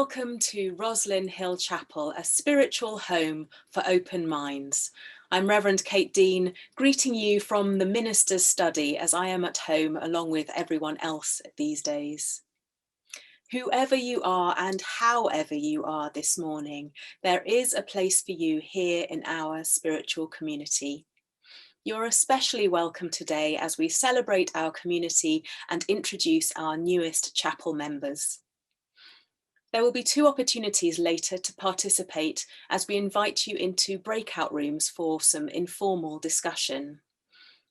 Welcome to Rosslyn Hill Chapel, a spiritual home for open minds. I'm Rev Kate Dean, greeting you from the minister's study as I am at home along with everyone else these days. Whoever you are and however you are this morning, there is a place for you here in our spiritual community. You're especially welcome today as we celebrate our community and introduce our newest chapel members. There will be two opportunities later to participate as we invite you into breakout rooms for some informal discussion.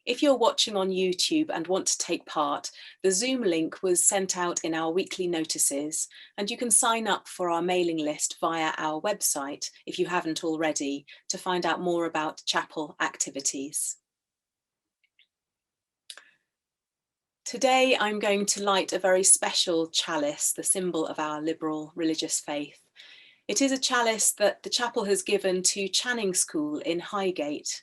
If you're watching on YouTube and want to take part, the Zoom link was sent out in our weekly notices, and you can sign up for our mailing list via our website if you haven't already to find out more about chapel activities. Today, I'm going to light a very special chalice, the symbol of our liberal religious faith. It is a chalice that the chapel has given to Channing School in Highgate.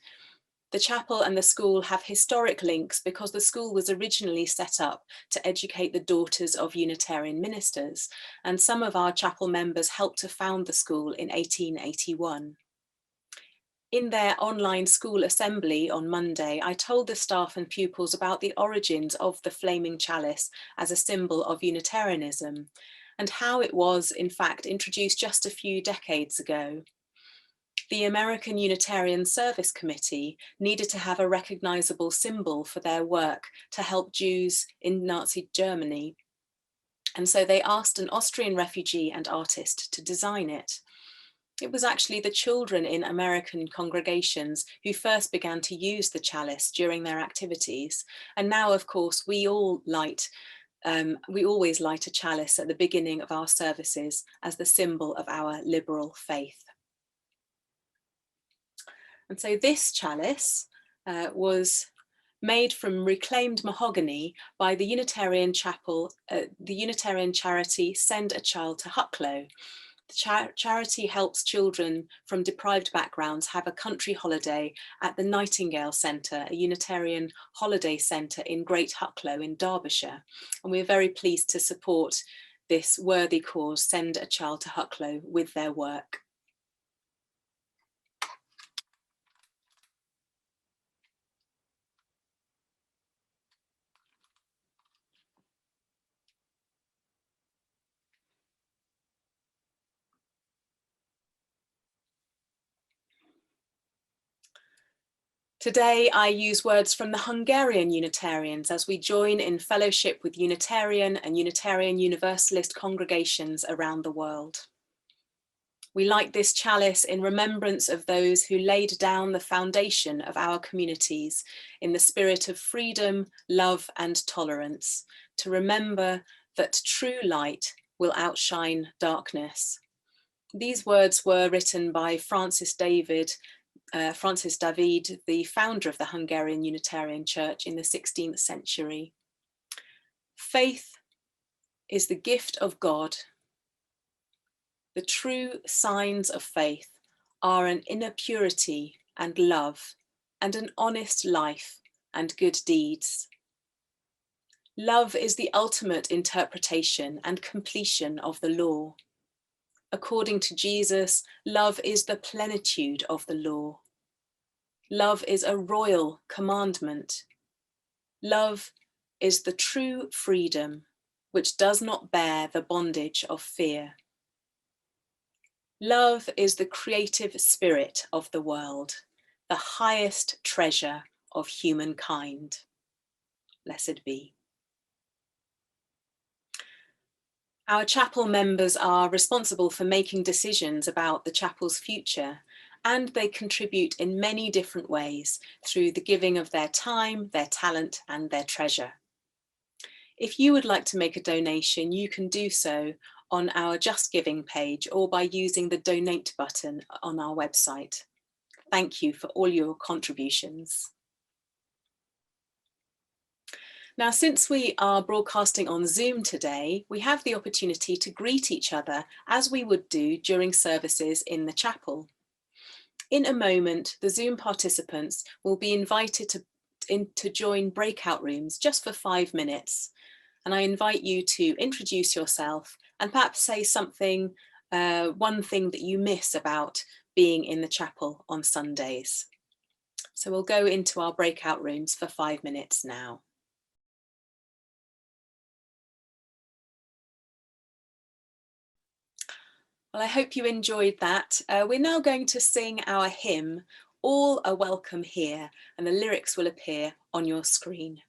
The chapel and the school have historic links because the school was originally set up to educate the daughters of Unitarian ministers, and some of our chapel members helped to found the school in 1881. In their online school assembly on Monday, I told the staff and pupils about the origins of the flaming chalice as a symbol of Unitarianism and how it was, in fact, introduced just a few decades ago. The American Unitarian Service Committee needed to have a recognizable symbol for their work to help Jews in Nazi Germany. And so they asked an Austrian refugee and artist to design it. It was actually the children in American congregations who first began to use the chalice during their activities. And now, of course, we always light a chalice at the beginning of our services as the symbol of our liberal faith. And so this chalice was made from reclaimed mahogany by the Unitarian charity Send a Child to Hucklow. The charity helps children from deprived backgrounds have a country holiday at the Nightingale Centre, a Unitarian holiday centre in Great Hucklow in Derbyshire. And we're very pleased to support this worthy cause, Send a Child to Hucklow, with their work. Today, I use words from the Hungarian Unitarians as we join in fellowship with Unitarian and Unitarian Universalist congregations around the world. We light this chalice in remembrance of those who laid down the foundation of our communities in the spirit of freedom, love, and tolerance, to remember that true light will outshine darkness. These words were written by Francis David, the founder of the Hungarian Unitarian Church in the 16th century. Faith is the gift of God. The true signs of faith are an inner purity and love, and an honest life and good deeds. Love is the ultimate interpretation and completion of the law. According to Jesus, love is the plenitude of the law. Love is a royal commandment. Love is the true freedom, which does not bear the bondage of fear. Love is the creative spirit of the world, the highest treasure of humankind. Blessed be. Our chapel members are responsible for making decisions about the chapel's future, and they contribute in many different ways through the giving of their time, their talent, and their treasure. If you would like to make a donation, you can do so on our Just Giving page or by using the donate button on our website. Thank you for all your contributions. Now, since we are broadcasting on Zoom today, we have the opportunity to greet each other as we would do during services in the chapel. In a moment, the Zoom participants will be invited to join breakout rooms just for 5 minutes. And I invite you to introduce yourself and perhaps say something, one thing that you miss about being in the chapel on Sundays. So we'll go into our breakout rooms for 5 minutes now. Well, I hope you enjoyed that. We're now going to sing our hymn, All Are Welcome Here, and the lyrics will appear on your screen.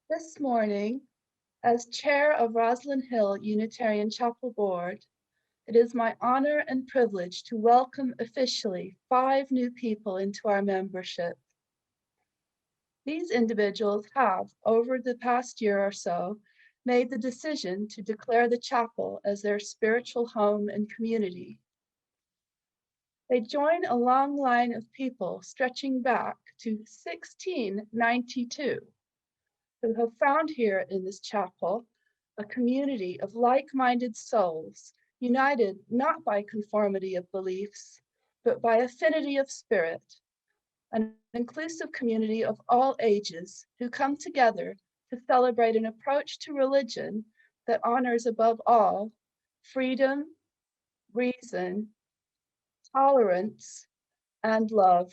This morning, as chair of Rosslyn Hill Unitarian Chapel Board, it is my honor and privilege to welcome officially 5 new people into our membership. These individuals have, over the past year or so, made the decision to declare the chapel as their spiritual home and community. They join a long line of people stretching back to 1692. Who have found here in this chapel a community of like-minded souls, united not by conformity of beliefs, but by affinity of spirit, an inclusive community of all ages who come together to celebrate an approach to religion that honors above all freedom, reason, tolerance, and love.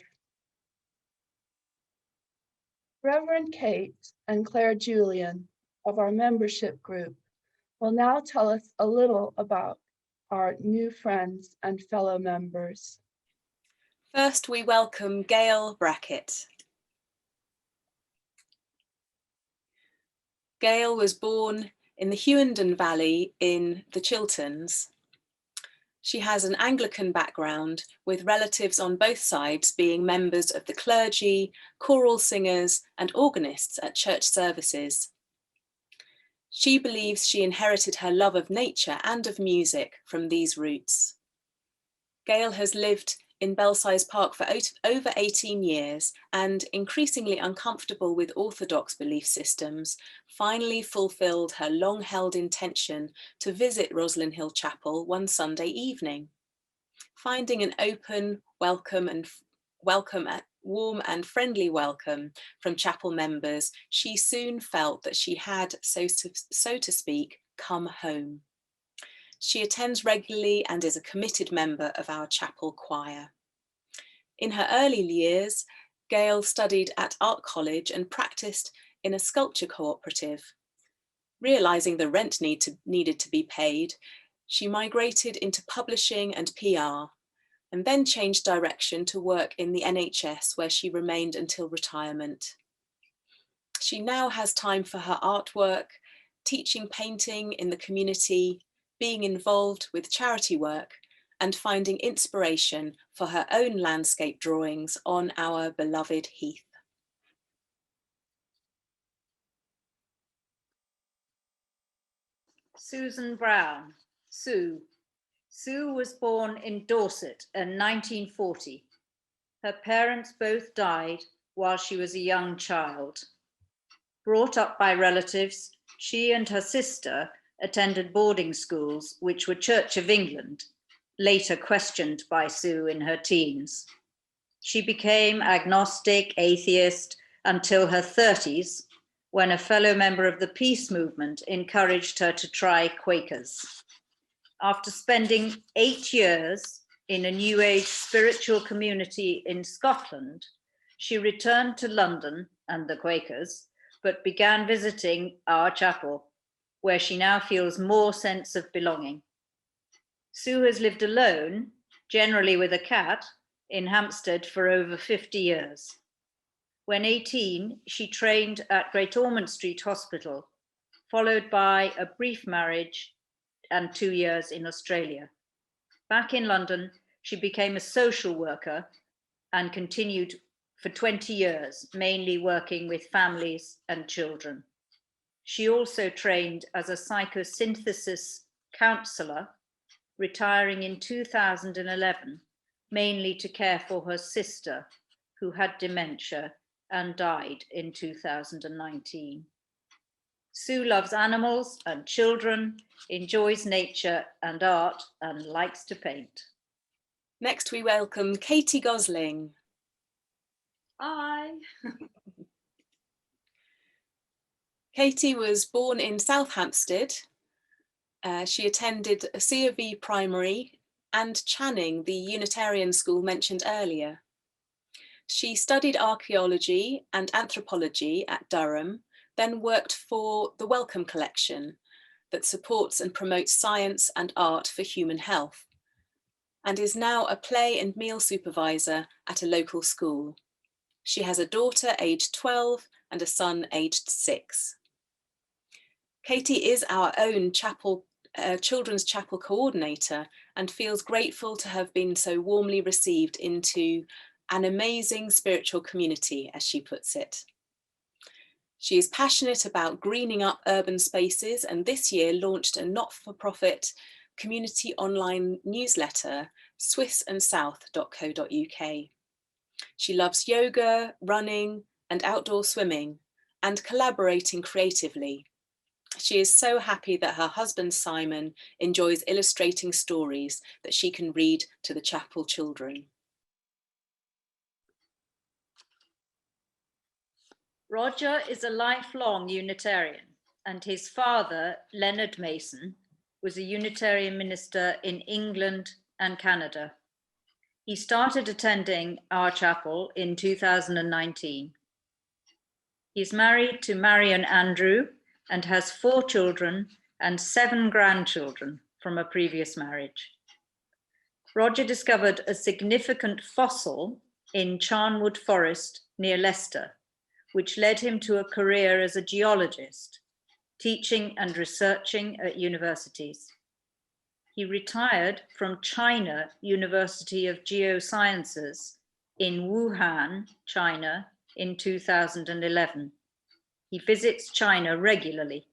Rev Kate and Claire Julian of our membership group will now tell us a little about our new friends and fellow members. First, we welcome Gail Brackett. Gail was born in the Hughenden Valley in the Chilterns. She has an Anglican background, with relatives on both sides being members of the clergy, choral singers, and organists at church services. She believes she inherited her love of nature and of music from these roots. Gail has lived in Belsize Park for over 18 years and, increasingly uncomfortable with orthodox belief systems, finally fulfilled her long-held intention to visit Rosslyn Hill Chapel one Sunday evening. Finding an open, warm and friendly welcome from chapel members, she soon felt that she had, so to speak, come home. She attends regularly and is a committed member of our chapel choir. In her early years, Gail studied at art college and practiced in a sculpture cooperative. Realizing the rent needed to be paid, she migrated into publishing and PR, and then changed direction to work in the NHS, where she remained until retirement. She now has time for her artwork, teaching painting in the community, being involved with charity work, and finding inspiration for her own landscape drawings on our beloved heath. Susan Brown, Sue. Sue was born in Dorset in 1940. Her parents both died while she was a young child. Brought up by relatives, she and her sister attended boarding schools, which were Church of England, later questioned by Sue in her teens. She became agnostic, atheist, until her 30s, when a fellow member of the peace movement encouraged her to try Quakers. After spending 8 years in a New Age spiritual community in Scotland, she returned to London and the Quakers, but began visiting our chapel, where she now feels more sense of belonging. Sue has lived alone, generally with a cat, in Hampstead for over 50 years. When 18, she trained at Great Ormond Street Hospital, followed by a brief marriage and 2 years in Australia. Back in London, she became a social worker and continued for 20 years, mainly working with families and children. She also trained as a psychosynthesis counselor, retiring in 2011, mainly to care for her sister, who had dementia and died in 2019. Sue loves animals and children, enjoys nature and art, and likes to paint. Next, we welcome Katie Gosling. Hi. Katie was born in South Hampstead. She attended a C of E primary and Channing, the Unitarian school mentioned earlier. She studied archaeology and anthropology at Durham, then worked for the Wellcome Collection that supports and promotes science and art for human health, and is now a play and meal supervisor at a local school. She has a daughter aged 12 and a son aged 6. Katie is our own children's chapel coordinator and feels grateful to have been so warmly received into an amazing spiritual community, as she puts it. She is passionate about greening up urban spaces, and this year launched a not-for-profit community online newsletter, swissandsouth.co.uk. She loves yoga, running, and outdoor swimming, and collaborating creatively. She is so happy that her husband Simon enjoys illustrating stories that she can read to the chapel children. Roger is a lifelong Unitarian, and his father, Leonard Mason, was a Unitarian minister in England and Canada. He started attending our chapel in 2019. He's married to Marion Andrew and has 4 children and 7 grandchildren from a previous marriage. Roger discovered a significant fossil in Charnwood Forest near Leicester, which led him to a career as a geologist, teaching and researching at universities. He retired from China University of Geosciences in Wuhan, China, in 2011. He visits China regularly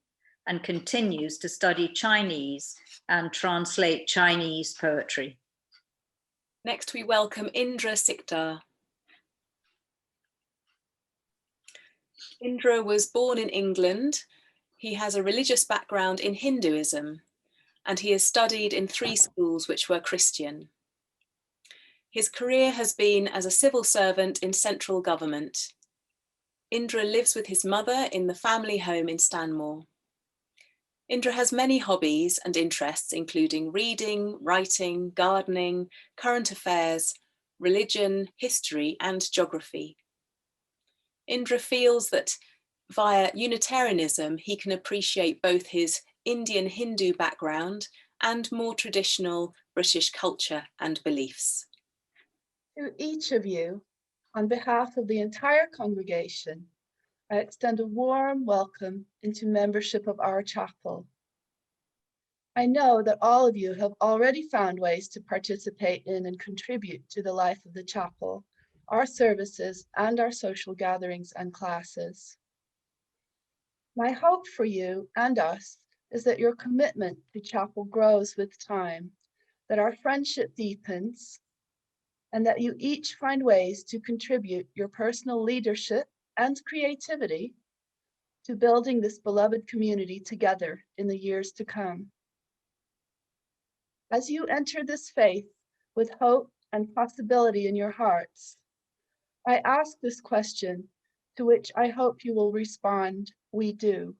and continues to study Chinese and translate Chinese poetry. Next, we welcome Indra Sikdar. Indra was born in England. He has a religious background in Hinduism, and he has studied in 3 schools which were Christian. His career has been as a civil servant in central government. Indra lives with his mother in the family home in Stanmore. Indra has many hobbies and interests, including reading, writing, gardening, current affairs, religion, history, and geography. Indra feels that via Unitarianism, he can appreciate both his Indian Hindu background and more traditional British culture and beliefs. To each of you, on behalf of the entire congregation, I extend a warm welcome into membership of our chapel. I know that all of you have already found ways to participate in and contribute to the life of the chapel, our services, and our social gatherings and classes. My hope for you and us is that your commitment to chapel grows with time, that our friendship deepens, and that you each find ways to contribute your personal leadership and creativity to building this beloved community together in the years to come. As you enter this faith with hope and possibility in your hearts, I ask this question, to which I hope you will respond, we do.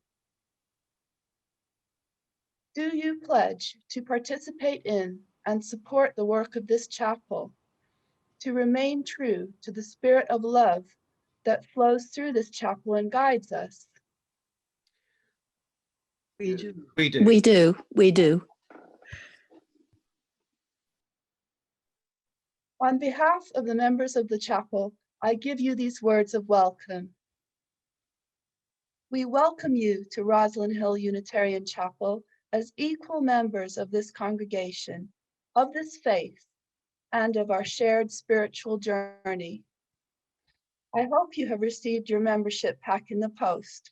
Do you pledge to participate in and support the work of this chapel, to remain true to the spirit of love that flows through this chapel and guides us? We do. We do. We do. We do. On behalf of the members of the chapel, I give you these words of welcome. We welcome you to Rosslyn Hill Unitarian Chapel as equal members of this congregation, of this faith, and of our shared spiritual journey. I hope you have received your membership pack in the post.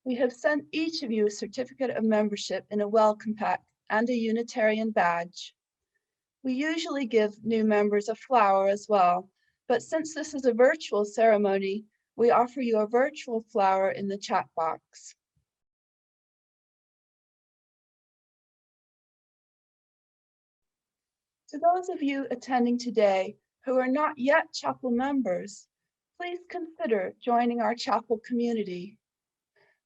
We have sent each of you a certificate of membership in a welcome pack and a Unitarian badge. We usually give new members a flower as well, but since this is a virtual ceremony, we offer you a virtual flower in the chat box. To those of you attending today who are not yet chapel members, please consider joining our chapel community.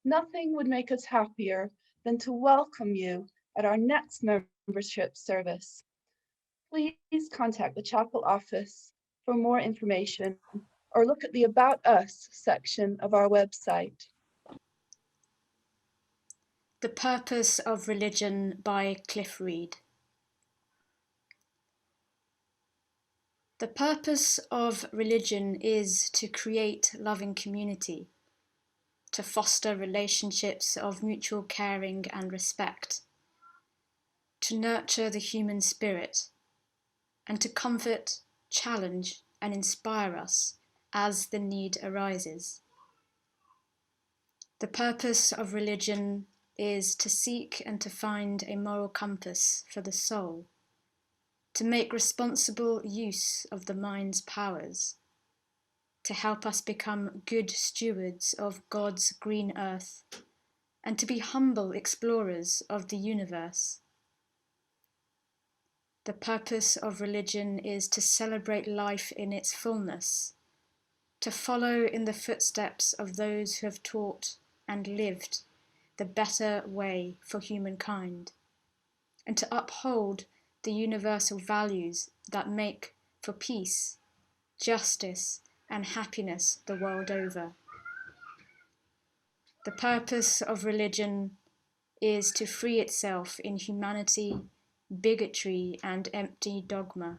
Nothing would make us happier than to welcome you at our next membership service. Please contact the chapel office for more information or look at the About Us section of our website. The Purpose of Religion by Cliff Reed. The purpose of religion is to create loving community, to foster relationships of mutual caring and respect, to nurture the human spirit, and to comfort, challenge, and inspire us as the need arises. The purpose of religion is to seek and to find a moral compass for the soul, to make responsible use of the mind's powers, to help us become good stewards of God's green earth, and to be humble explorers of the universe. The purpose of religion is to celebrate life in its fullness, to follow in the footsteps of those who have taught and lived the better way for humankind, and to uphold the universal values that make for peace, justice, and happiness the world over. The purpose of religion is to free itself in humanity, bigotry, and empty dogma,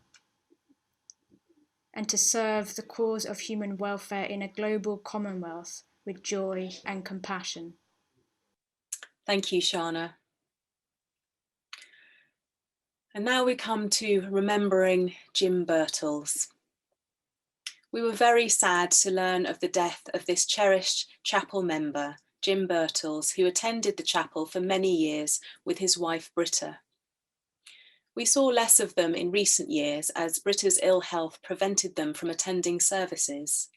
and to serve the cause of human welfare in a global commonwealth with joy and compassion. Thank you, Shana. And now we come to remembering Jim Birtles. We were very sad to learn of the death of this cherished chapel member, Jim Birtles, who attended the chapel for many years with his wife, Britta. We saw less of them in recent years as Britta's ill health prevented them from attending services.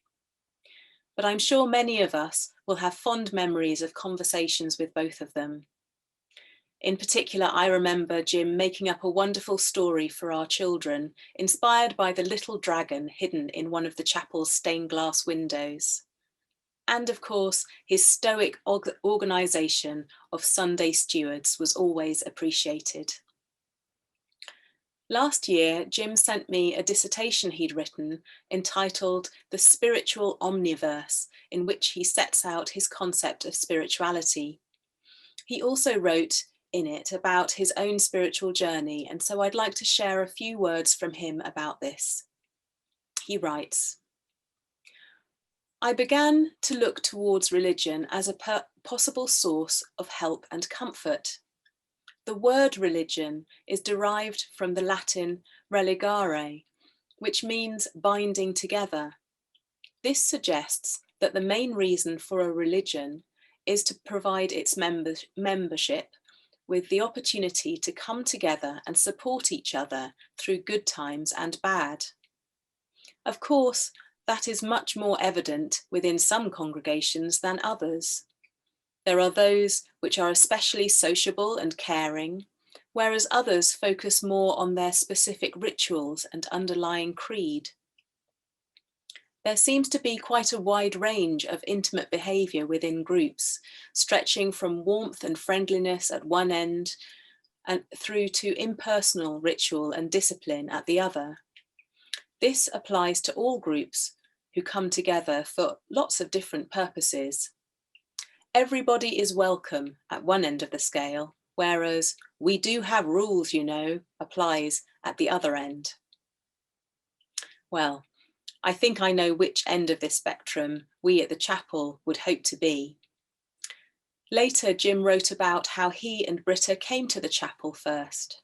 But I'm sure many of us will have fond memories of conversations with both of them. In particular, I remember Jim making up a wonderful story for our children, inspired by the little dragon hidden in one of the chapel's stained glass windows. And of course, his stoic organisation of Sunday stewards was always appreciated. Last year, Jim sent me a dissertation he'd written entitled The Spiritual Omniverse, in which he sets out his concept of spirituality. He also wrote in it about his own spiritual journey, and so I'd like to share a few words from him about this. He writes, I began to look towards religion as a possible source of help and comfort. The word religion is derived from the Latin religare, which means binding together. This suggests that the main reason for a religion is to provide its membership with the opportunity to come together and support each other through good times and bad. Of course, that is much more evident within some congregations than others. There are those which are especially sociable and caring, whereas others focus more on their specific rituals and underlying creed. There seems to be quite a wide range of intimate behaviour within groups, stretching from warmth and friendliness at one end and through to impersonal ritual and discipline at the other. This applies to all groups who come together for lots of different purposes. Everybody is welcome at one end of the scale, whereas we do have rules, you know, applies at the other end. Well, I think I know which end of this spectrum we at the chapel would hope to be. Later, Jim wrote about how he and Britta came to the chapel first.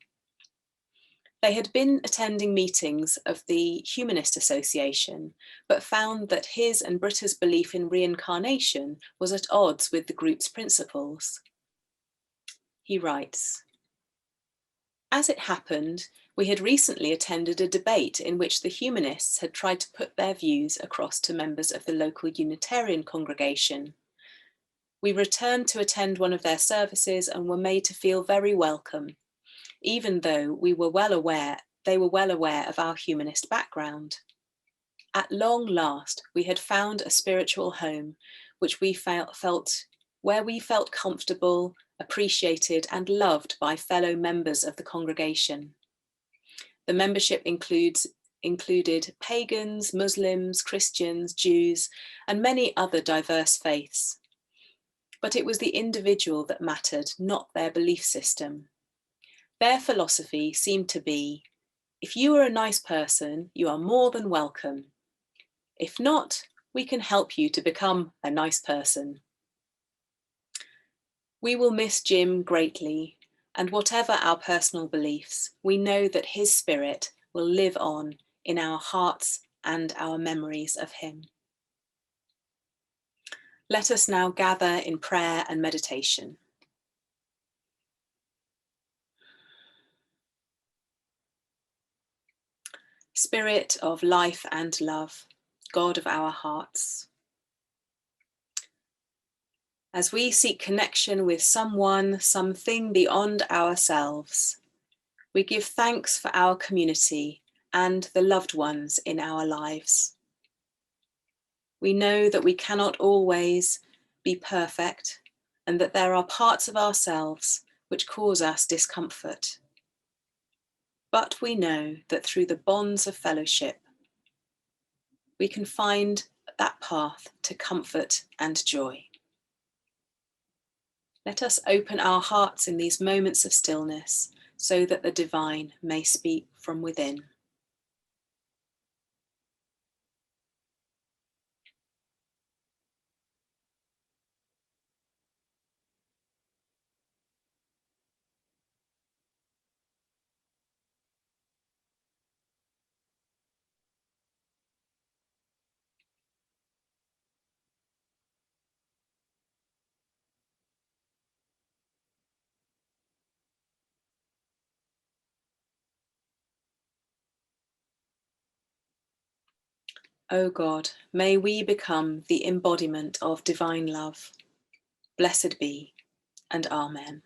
They had been attending meetings of the Humanist Association, but found that his and Britta's belief in reincarnation was at odds with the group's principles. He writes, "As it happened, we had recently attended a debate in which the humanists had tried to put their views across to members of the local Unitarian congregation. We returned to attend one of their services and were made to feel very welcome, even though they were well aware of our humanist background. At long last, we had found a spiritual home where we felt comfortable, appreciated and loved by fellow members of the congregation. The membership included pagans, Muslims, Christians, Jews, and many other diverse faiths. But it was the individual that mattered, not their belief system. Their philosophy seemed to be, if you are a nice person, you are more than welcome. If not, we can help you to become a nice person." We will miss Jim greatly, and whatever our personal beliefs, we know that his spirit will live on in our hearts and our memories of him. Let us now gather in prayer and meditation. Spirit of life and love, God of our hearts, as we seek connection with someone, something beyond ourselves, we give thanks for our community and the loved ones in our lives. We know that we cannot always be perfect and that there are parts of ourselves which cause us discomfort. But we know that through the bonds of fellowship, we can find that path to comfort and joy. Let us open our hearts in these moments of stillness so that the divine may speak from within. O God, may we become the embodiment of divine love. Blessed be, and Amen.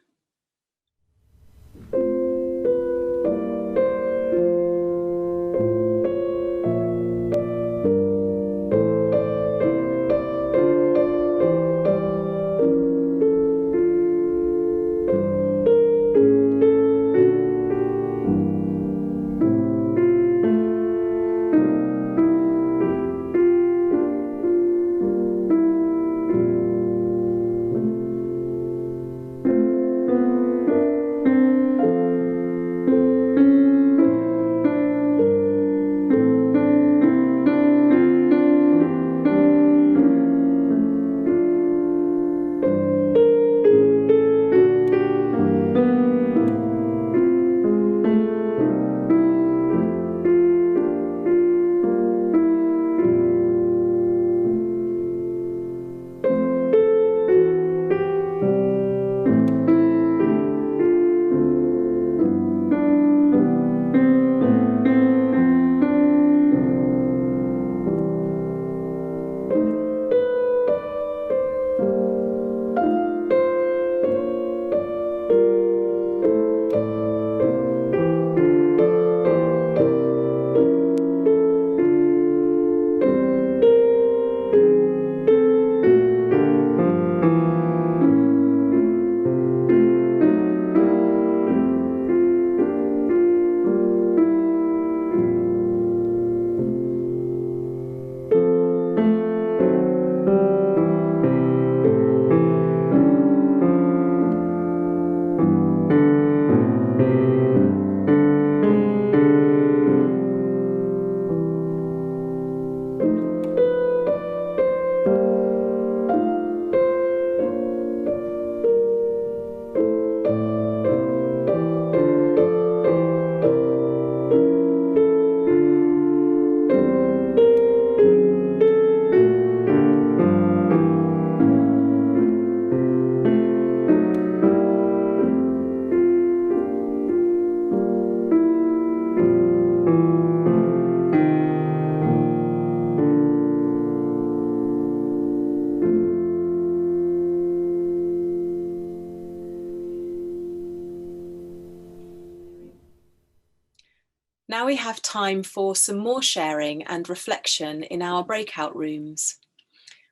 Now we have time for some more sharing and reflection in our breakout rooms.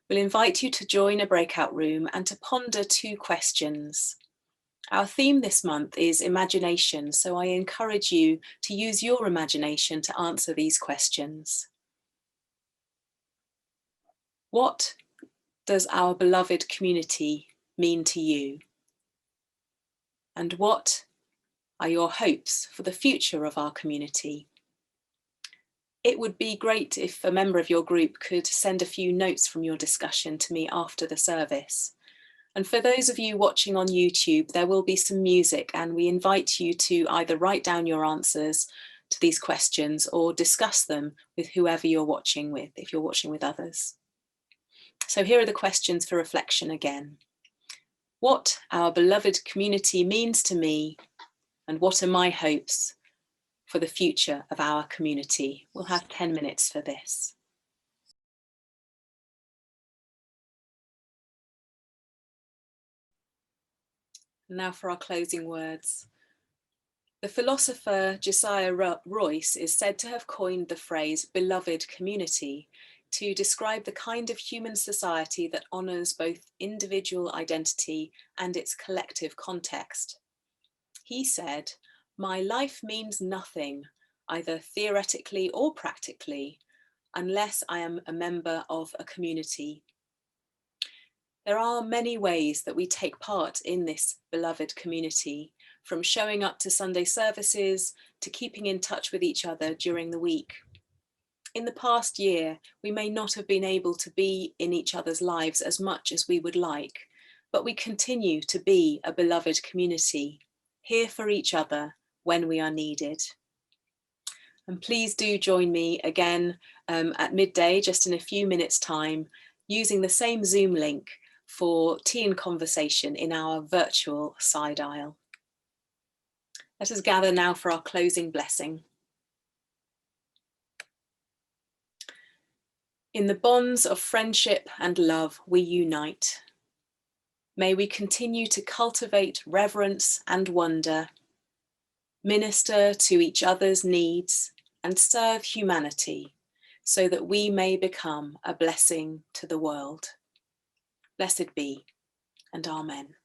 We'll invite you to join a breakout room and to ponder 2 questions. Our theme this month is imagination, so I encourage you to use your imagination to answer these questions. What does our beloved community mean to you? And what are your hopes for the future of our community? It would be great if a member of your group could send a few notes from your discussion to me after the service. And for those of you watching on YouTube, there will be some music, and we invite you to either write down your answers to these questions or discuss them with whoever you're watching with, if you're watching with others. So here are the questions for reflection again. What our beloved community means to me, and what are my hopes for the future of our community? We'll have 10 minutes for this. Now for our closing words. The philosopher Josiah Royce is said to have coined the phrase beloved community to describe the kind of human society that honours both individual identity and its collective context. He said, "My life means nothing, either theoretically or practically, unless I am a member of a community." There are many ways that we take part in this beloved community, from showing up to Sunday services to keeping in touch with each other during the week. In the past year, we may not have been able to be in each other's lives as much as we would like, but we continue to be a beloved community, here for each other when we are needed. And please do join me again at midday, just in a few minutes' time, using the same Zoom link for tea and conversation in our virtual side aisle. Let us gather now for our closing blessing. In the bonds of friendship and love we unite. May we continue to cultivate reverence and wonder, minister to each other's needs, and serve humanity so that we may become a blessing to the world. Blessed be, and amen.